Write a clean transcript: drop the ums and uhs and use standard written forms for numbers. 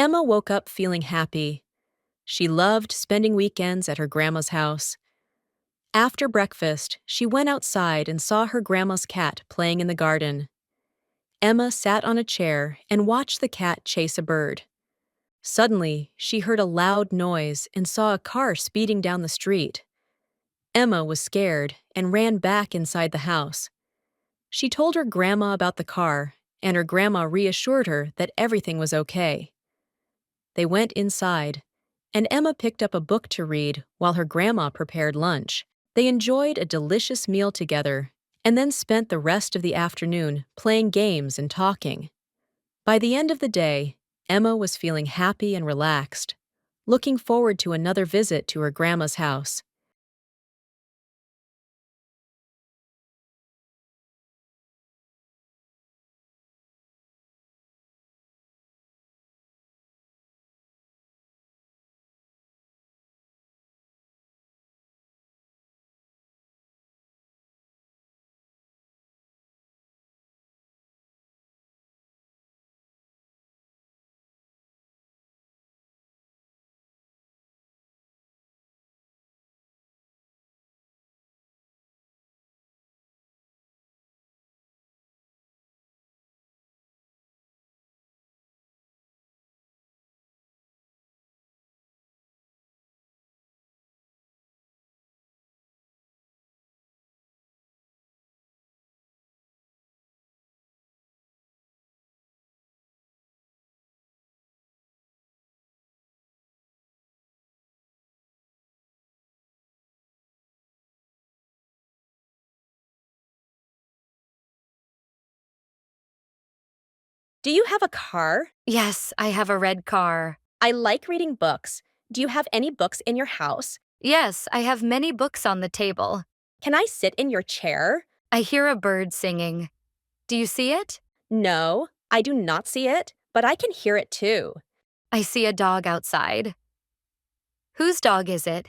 Emma woke up feeling happy. She loved spending weekends at her grandma's house. After breakfast, she went outside and saw her grandma's cat playing in the garden. Emma sat on a chair and watched the cat chase a bird. Suddenly, she heard a loud noise and saw a car speeding down the street. Emma was scared and ran back inside the house. She told her grandma about the car, and her grandma reassured her that everything was okay. They went inside, and Emma picked up a book to read while her grandma prepared lunch. They enjoyed a delicious meal together and then spent the rest of the afternoon playing games and talking. By the end of the day, Emma was feeling happy and relaxed, looking forward to another visit to her grandma's house. Do you have a car? Yes, I have a red car. I like reading books. Do you have any books in your house? Yes, I have many books on the table. Can I sit in your chair? I hear a bird singing. Do you see it? No, I do not see it, but I can hear it too. I see a dog outside. Whose dog is it?